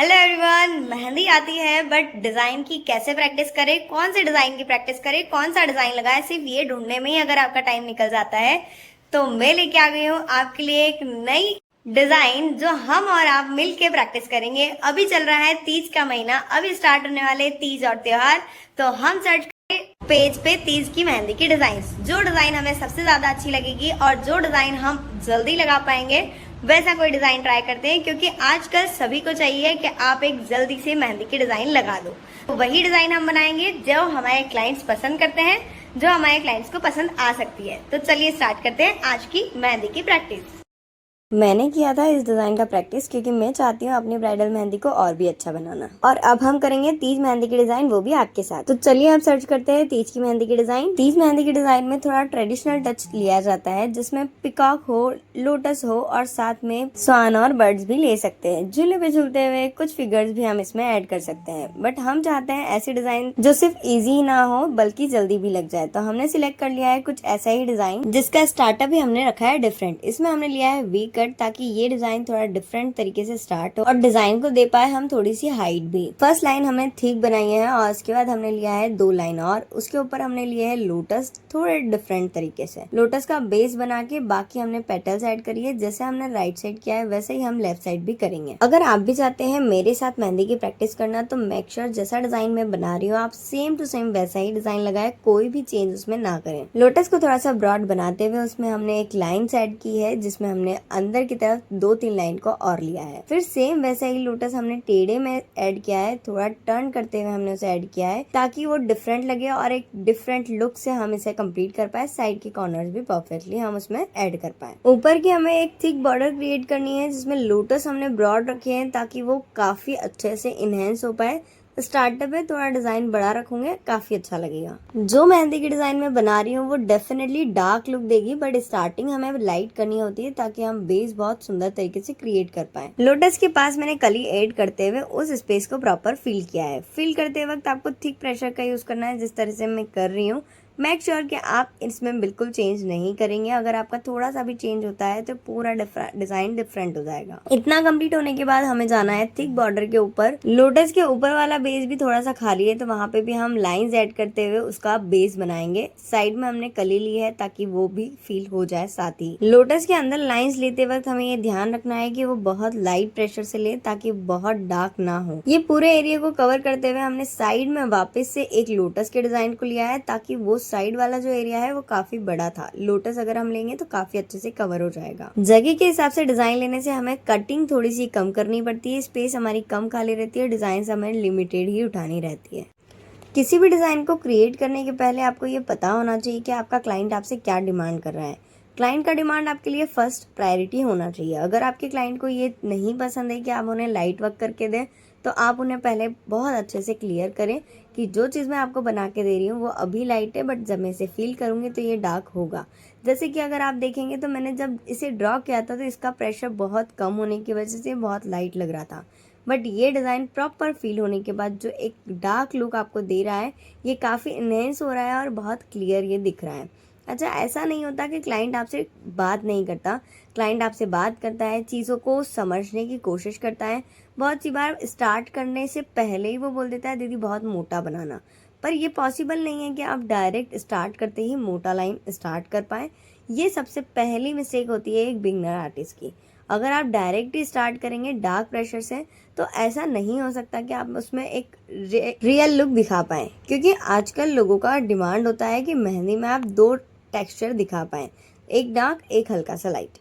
Hello everyone. Mehndi आती है but design की कैसे प्रैक्टिस करें, कौन से डिजाइन की प्रैक्टिस करें, कौन सा डिजाइन लगाए, सिर्फ ये ढूंढने में ही अगर आपका टाइम निकल जाता है तो मैं लेके आ गई हूँ आपके लिए एक नई डिजाइन जो हम और आप मिल के प्रैक्टिस करेंगे। अभी चल रहा है तीज का महीना, अभी स्टार्ट होने वाले तीज और त्योहार, तो हम सर्च करें पेज पे तीज की मेहंदी की डिजाइन। जो डिजाइन हमें सबसे ज्यादा अच्छी लगेगी और जो डिजाइन हम जल्दी लगा पाएंगे वैसा कोई डिजाइन ट्राई करते हैं, क्योंकि आजकल सभी को चाहिए कि आप एक जल्दी से मेहंदी की डिजाइन लगा दो। तो वही डिजाइन हम बनाएंगे जो हमारे क्लाइंट्स पसंद करते हैं, जो हमारे क्लाइंट्स को पसंद आ सकती है। तो चलिए स्टार्ट करते हैं आज की मेहंदी की प्रैक्टिस। मैंने किया था इस डिजाइन का प्रैक्टिस क्योंकि मैं चाहती हूँ अपनी ब्राइडल मेहंदी को और भी अच्छा बनाना। और अब हम करेंगे तीज मेहंदी की डिजाइन, वो भी आपके साथ। तो चलिए अब सर्च करते हैं तीज की मेहंदी की डिजाइन। तीज मेहंदी की डिजाइन में थोड़ा ट्रेडिशनल टच लिया जाता है, जिसमें पिकॉक हो, लोटस हो और साथ में स्वान और बर्ड्स भी ले सकते हैं। झूले पे झूलते हुए कुछ फिगर्स भी हम इसमें ऐड कर सकते हैं, बट हम चाहते हैं ऐसी डिजाइन जो सिर्फ इजी ना हो बल्कि जल्दी भी लग जाए। तो हमने सिलेक्ट कर लिया है कुछ ऐसा ही डिजाइन, जिसका स्टार्टअप भी हमने रखा है डिफरेंट। इसमें हमने लिया है वी कट, ताकि ये डिजाइन थोड़ा डिफरेंट तरीके से स्टार्ट हो और डिजाइन को दे पाए हम थोड़ी सी हाइट भी। फर्स्ट लाइन हमने थिक बनाई है और उसके बाद हमने लिया है 2 लाइन और उसके ऊपर हमने लिए है लोटस, थोड़े डिफरेंट तरीके से। लोटस का बेस बना के बाकी हमने पेटल्स ऐड करी है। जैसे हमने राइट साइड किया है वैसे ही हम लेफ्ट साइड भी करेंगे। अगर आप भी चाहते हैं मेरे साथ मेहंदी की प्रैक्टिस करना तो मेक श्योर जैसा डिजाइन मैं बना रही हूँ आप सेम टू सेम वैसा ही डिजाइन लगाए, कोई भी चेंज उसमें ना करें। लोटस को थोड़ा सा ब्रॉड बनाते हुए उसमें हमने एक लाइन ऐड की है, जिसमें हमने अंदर की तरफ 2-3 लाइन को और लिया है। फिर सेम वैसा ही लोटस हमने टेढ़े में ऐड किया है, थोड़ा टर्न करते हुए हमने उसे ऐड किया है ताकि वो डिफरेंट लगे और एक डिफरेंट लुक से हम इसे कंप्लीट कर पाए। साइड के कॉर्नर्स भी परफेक्टली हम उसमें ऐड कर पाए। ऊपर की हमें एक थिक बॉर्डर क्रिएट करनी है, जिसमें लोटस हमने ब्रॉड रखे हैं ताकि वो काफी अच्छे से इनहेंस हो पाए। स्टार्टअप में थोड़ा डिजाइन बड़ा रखूंगे, काफी अच्छा लगेगा। जो मेहंदी की डिजाइन में बना रही हूँ वो डेफिनेटली डार्क लुक देगी, बट स्टार्टिंग हमें लाइट करनी होती है ताकि हम बेस बहुत सुंदर तरीके से क्रिएट कर पाए। लोटस के पास मैंने कली ऐड करते हुए उस स्पेस को प्रॉपर फिल किया है। फिल करते वक्त आपको थिक प्रेशर का यूज करना है, जिस तरह से मैं कर रही हूँ। मेक श्योर कि आप इसमें बिल्कुल चेंज नहीं करेंगे। अगर आपका थोड़ा सा भी चेंज होता है तो पूरा डिजाइन डिफरेंट हो जाएगा। इतना कंप्लीट होने के बाद हमें जाना है थिक बॉर्डर के ऊपर। लोटस के ऊपर वाला बेस भी थोड़ा सा खाली है, तो वहां पे भी हम लाइंस ऐड करते हुए उसका बेस बनाएंगे। साइड में हमने कली ली है ताकि वो भी फील हो जाए। साथ ही लोटस के अंदर लाइंस लेते वक्त हमें ये ध्यान रखना है कि वो बहुत लाइट प्रेशर से ले ताकि बहुत डार्क ना हो। ये पूरे एरिया को कवर करते हुए हमने साइड में वापस से एक लोटस के डिजाइन को लिया है, ताकि वो साइड वाला जो एरिया है वो काफी बड़ा था। लोटस अगर हम लेंगे तो काफी अच्छे से कवर हो जाएगा। जगह के हिसाब से डिजाइन लेने से हमें कटिंग थोड़ी सी कम करनी पड़ती है, स्पेस हमारी कम खाली रहती है, डिजाइन हमें लिमिटेड ही उठानी रहती है। किसी भी डिजाइन को क्रिएट करने के पहले आपको ये पता होना चाहिए कि आपका क्लाइंट आपसे क्या डिमांड कर रहा है। क्लाइंट का डिमांड आपके लिए फर्स्ट प्रायोरिटी होना चाहिए। अगर आपके क्लाइंट को ये नहीं पसंद है कि आप उन्हें लाइट वर्क करके दें, तो आप उन्हें पहले बहुत अच्छे से क्लियर करें कि जो चीज़ मैं आपको बना के दे रही हूँ वो अभी लाइट है, बट जब मैं इसे फील करूँगी तो ये डार्क होगा। जैसे कि अगर आप देखेंगे तो मैंने जब इसे ड्रॉ किया था तो इसका प्रेशर बहुत कम होने की वजह से बहुत लाइट लग रहा था, बट ये डिज़ाइन प्रॉपर फील होने के बाद जो एक डार्क लुक आपको दे रहा है ये काफ़ी इनहेंस हो रहा है और बहुत क्लियर ये दिख रहा है। अच्छा, ऐसा नहीं होता कि क्लाइंट आपसे बात नहीं करता। क्लाइंट आपसे बात करता है, चीज़ों को समझने की कोशिश करता है। बहुत सी बार स्टार्ट करने से पहले ही वो बोल देता है दीदी बहुत मोटा बनाना, पर ये पॉसिबल नहीं है कि आप डायरेक्ट स्टार्ट करते ही मोटा लाइन स्टार्ट कर पाए। ये सबसे पहली मिस्टेक होती है एक बिगनर आर्टिस्ट की। अगर आप डायरेक्ट ही स्टार्ट करेंगे डार्क प्रेशर से तो ऐसा नहीं हो सकता कि आप उसमें एक रियल लुक दिखा पाए, क्योंकि आजकल लोगों का डिमांड होता है कि मेहंदी में आप 2 टेक्सचर दिखा पाए, एक डार्क एक हल्का सा लाइट।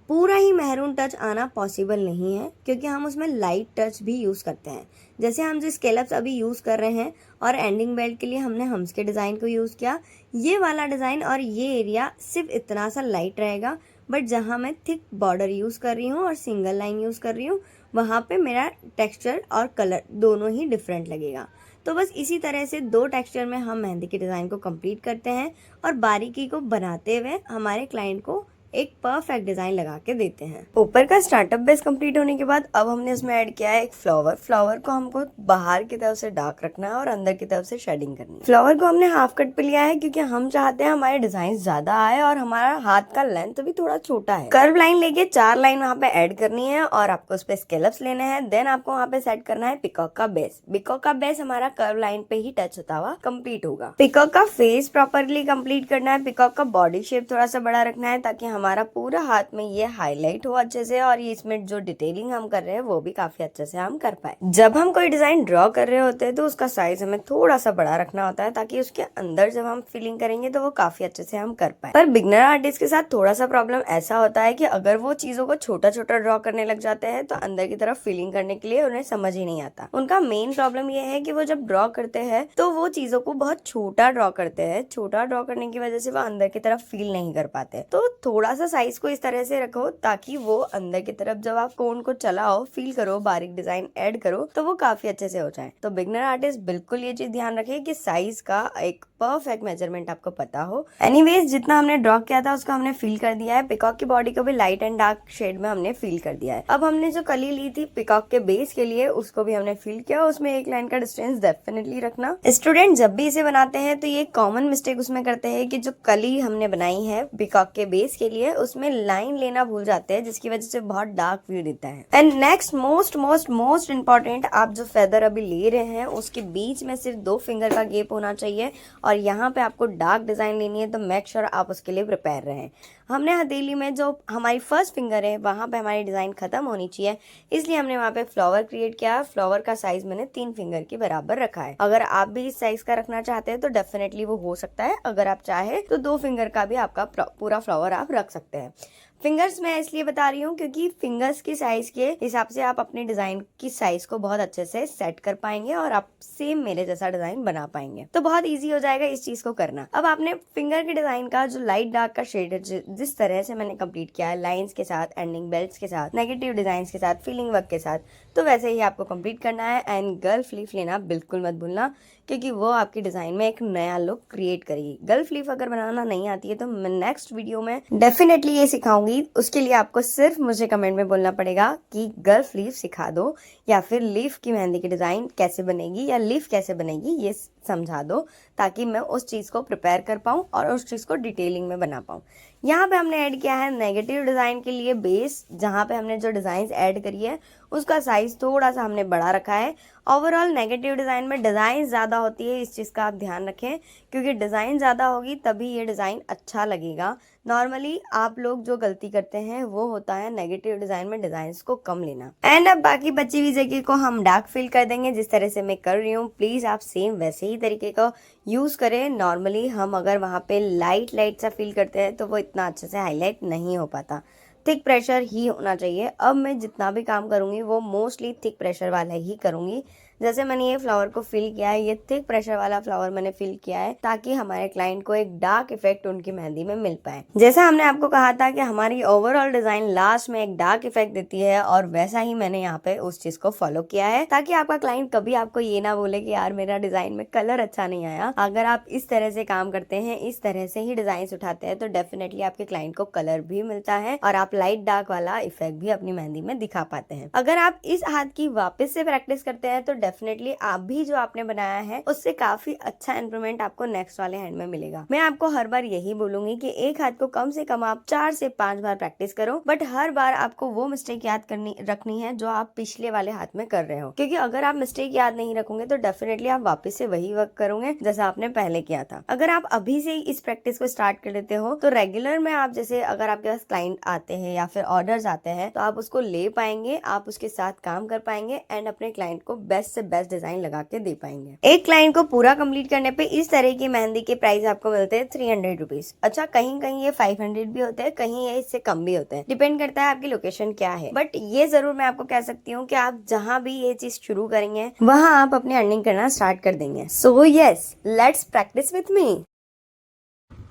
पूरा ही मैरून टच आना पॉसिबल नहीं है, क्योंकि हम उसमें लाइट टच भी यूज़ करते हैं। जैसे हम जो स्केलप्स अभी यूज़ कर रहे हैं और एंडिंग बेल्ट के लिए हमने हम्स के डिज़ाइन को यूज़ किया, ये वाला डिज़ाइन और ये एरिया सिर्फ इतना सा लाइट रहेगा, बट जहाँ मैं थिक बॉर्डर यूज़ कर रही हूँ और सिंगल लाइन यूज़ कर रही हूँ वहाँ पे मेरा टेक्सचर और कलर दोनों ही डिफरेंट लगेगा। तो बस इसी तरह से 2 टेक्सचर में हम मेहंदी के डिज़ाइन को कंप्लीट करते हैं और बारीकी को बनाते हुए हमारे क्लाइंट को एक परफेक्ट डिजाइन लगा के देते हैं। ऊपर का स्टार्टअप बेस कंप्लीट होने के बाद अब हमने इसमें ऐड किया है एक फ्लावर। फ्लावर को हमको बाहर की तरफ से डार्क रखना है और अंदर की तरफ से शेडिंग करनी है। फ्लावर को हमने हाफ कट पे लिया है क्योंकि हम चाहते हैं हमारे डिजाइन ज्यादा आए और हमारा हाथ का लेंथ भी थोड़ा छोटा है। कर्व लाइन लेके 4 लाइन वहाँ पे ऐड करनी है और आपको उस पे स्केलप्स लेने हैं। देन आपको वहाँ पे सेट करना है पिकॉक का बेस। पिकॉक का बेस हमारा कर्व लाइन पे ही टच होता हुआ कंप्लीट होगा। पिकॉक का फेस प्रॉपरली कंप्लीट करना है। पिकॉक का बॉडी शेप थोड़ा सा बड़ा रखना है ताकि हमारा पूरा हाथ में ये हाईलाइट हो अच्छे से और ये इसमें जो डिटेलिंग हम कर रहे हैं वो भी काफी अच्छे से हम कर पाए। जब हम कोई डिजाइन ड्रॉ कर रहे होते हैं तो उसका साइज हमें थोड़ा सा बड़ा रखना होता है ताकि उसके अंदर जब हम फिलिंग करेंगे तो वो काफी अच्छे से हम कर पाए। पर बिगनर आर्टिस्ट के साथ थोड़ा सा प्रॉब्लम ऐसा होता है कि अगर वो चीजों को छोटा छोटा ड्रॉ करने लग जाते हैं तो अंदर की तरफ फिलिंग करने के लिए उन्हें समझ ही नहीं आता। उनका मेन प्रॉब्लम ये है कि वो जब ड्रॉ करते हैं तो वो चीजों को बहुत छोटा ड्रॉ करते हैं। छोटा ड्रॉ करने की वजह से वो अंदर की तरफ फील नहीं कर पाते। तो थोड़ा सा साइज को इस तरह से रखो ताकि वो अंदर की तरफ जब आप कोन को चलाओ, फील करो, बारीक डिजाइन ऐड करो तो वो काफी अच्छे से हो जाए। तो बिगनर आर्टिस्ट बिल्कुल ये चीज ध्यान रखे कि साइज का एक परफेक्ट मेजरमेंट आपको पता हो। एनीवेज जितना हमने ड्रॉ किया था उसको हमने फील कर दिया है। पिकॉक की बॉडी को भी लाइट एंड डार्क शेड में हमने फील कर दिया है। अब हमने जो कली ली थी पिकॉक के बेस के लिए उसको भी हमने फील किया। उसमें 1 लाइन का डिस्टेंस डेफिनेटली रखना। स्टूडेंट जब भी इसे बनाते हैं तो ये कॉमन मिस्टेक उसमें करते हैं कि जो कली हमने बनाई है पिकॉक के बेस के लिए उसमें लाइन लेना भूल जाते हैं जिसकी वजह से बहुत डार्क व्यू देता है। एंड नेक्स्ट मोस्ट इम्पोर्टेंट, आप जो फेदर अभी ले रहे हैं उसके बीच में सिर्फ 2 फिंगर का गैप होना चाहिए और यहाँ पे आपको डार्क डिजाइन लेनी है तो मेक श्योर आप उसके लिए प्रिपेयर रहें। हमने हथेली में जो हमारी फर्स्ट फिंगर है वहां पे हमारी डिजाइन खत्म होनी चाहिए, इसलिए हमने वहां पे फ्लावर क्रिएट किया। फ्लावर का साइज मैंने 3 फिंगर के बराबर रखा है। अगर आप भी इस साइज का रखना चाहते हैं तो डेफिनेटली वो हो सकता है। अगर आप चाहे तो 2 फिंगर का भी आपका पूरा फ्लावर आप रख सकते हैं। फिंगर्स मैं इसलिए बता रही हूँ क्योंकि फिंगर्स की साइज के हिसाब से आप अपने डिजाइन की साइज को बहुत अच्छे से सेट कर पाएंगे और आप सेम मेरे जैसा डिजाइन बना पाएंगे। तो बहुत इजी हो जाएगा इस चीज को करना। अब आपने फिंगर के डिजाइन का जो लाइट डार्क का शेड है जिस तरह से मैंने कंप्लीट किया है, लाइंस के साथ, एंडिंग बेल्ट्स के साथ, नेगेटिव डिजाइन के साथ, फीलिंग वर्क के साथ, तो वैसे ही आपको कंप्लीट करना है। एंड गल्फ लीफ लेना बिल्कुल मत भूलना क्योंकि वो आपकी डिजाइन में एक नया लुक क्रिएट करेगी। गल्फ लीफ अगर बनाना नहीं आती है तो मैं नेक्स्ट वीडियो में डेफिनेटली ये सिखाऊंगी। उसके लिए आपको सिर्फ मुझे कमेंट में बोलना पड़ेगा कि गल्फ लीफ सिखा दो या फिर लीफ की मेहंदी की डिजाइन कैसे बनेगी या लीफ कैसे बनेगी ये समझा दो ताकि मैं उस चीज को प्रिपेयर कर पाऊँ और उस चीज को डिटेलिंग में बना पाऊँ। यहाँ पे हमने ऐड किया है नेगेटिव डिजाइन के लिए बेस। जहाँ पे हमने जो डिजाइन ऐड करी है उसका साइज थोड़ा सा हमने बड़ा रखा है। ओवरऑल नेगेटिव डिजाइन में डिजाइन ज्यादा होती है, इस चीज का आप ध्यान रखें क्योंकि डिजाइन ज्यादा होगी तभी ये डिजाइन अच्छा लगेगा। नॉर्मली आप लोग जो गलती करते हैं वो होता है नेगेटिव डिजाइन में डिजाइन को कम लेना। एंड अब बाकी बची हुई जगह को हम डार्क फिल कर देंगे जिस तरह से मैं कर रही हूँ। प्लीज आप सेम वैसे ही तरीके का यूज करें। नॉर्मली हम अगर वहाँ पे लाइट सा फील करते हैं तो वो इतना अच्छे से हाईलाइट नहीं हो पाता। थिक प्रेशर ही होना चाहिए। अब मैं जितना भी काम करूंगी वो मोस्टली थिक प्रेशर वाला ही करूंगी। जैसे मैंने ये फ्लावर को फिल किया है, ये थिक प्रेशर वाला फ्लावर मैंने फिल किया है ताकि हमारे क्लाइंट को एक डार्क इफेक्ट उनकी मेहंदी में मिल पाए। जैसा हमने आपको कहा था कि हमारी ओवरऑल डिजाइन लास्ट में एक डार्क इफेक्ट देती है और वैसा ही मैंने यहाँ पे उस चीज को फॉलो किया है ताकि आपका क्लाइंट कभी आपको ये ना बोले कि यार मेरा डिजाइन में कलर अच्छा नहीं आया। अगर आप इस तरह से काम करते हैं, इस तरह से ही डिजाइन उठाते हैं तो डेफिनेटली आपके क्लाइंट को कलर भी मिलता है और आप लाइट डार्क वाला इफेक्ट भी अपनी मेहंदी में दिखा पाते हैं। अगर आप इस हाथ की वापस से प्रैक्टिस करते हैं तो डेफिनेटली आप भी जो आपने बनाया है उससे काफी अच्छा इंप्रूवमेंट आपको नेक्स्ट वाले हैंड में मिलेगा। मैं आपको हर बार यही बोलूंगी कि एक हाथ को कम से कम आप 4 से 5 बार प्रैक्टिस करो, बट हर बार आपको वो मिस्टेक याद रखनी है जो आप पिछले वाले हाथ में कर रहे हो। क्योंकि अगर आप मिस्टेक याद नहीं रखोगे तो डेफिनेटली आप वापस से वही वर्क करोगे जैसा आपने पहले किया था। अगर आप अभी से इस प्रैक्टिस को स्टार्ट कर देते हो तो रेगुलर में आप जैसे अगर आपके पास क्लाइंट आते हैं या फिर ऑर्डर्स आते हैं तो आप उसको ले पाएंगे, आप उसके साथ काम कर पाएंगे एंड अपने क्लाइंट को बेस्ट से बेस्ट डिजाइन लगा के दे पाएंगे। एक क्लाइंट को पूरा कंप्लीट करने पे इस तरह की मेहंदी के प्राइस आपको मिलते हैं 300 रुपीज। अच्छा, कहीं कहीं ये 500 भी होते हैं, कहीं ये इससे कम भी होते हैं, डिपेंड करता है आपकी लोकेशन क्या है। बट ये जरूर मैं आपको कह सकती हूँ कि आप जहाँ भी ये चीज शुरू करेंगे वहाँ आप अपनी अर्निंग करना स्टार्ट कर देंगे। So yes, let's practice with me.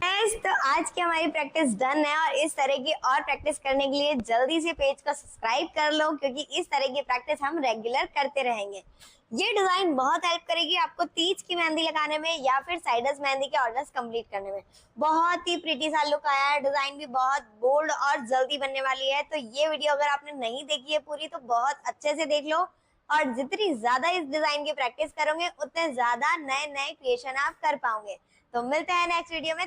Guys, तो आज की हमारी प्रैक्टिस डन है और इस तरह की और प्रैक्टिस करने के लिए जल्दी से पेज को सब्सक्राइब कर लो, क्योंकि इस तरह की प्रैक्टिस हम रेगुलर करते रहेंगे। ये डिजाइन बहुत हेल्प करेगी आपको तीज की मेहंदी लगाने में या फिर साइडर्स मेहंदी के ऑर्डर्स कंप्लीट करने में। बहुत ही प्रीटी सा लुक आया है, डिजाइन भी बहुत बोल्ड और जल्दी बनने वाली है। तो ये वीडियो अगर आपने नहीं देखी है पूरी तो बहुत अच्छे से देख लो, और जितनी ज्यादा इस डिजाइन की प्रैक्टिस करोगे उतने ज्यादा नए नए क्रिएशन आप कर पाओगे। तो मिलते हैं नेक्स्ट वीडियो में।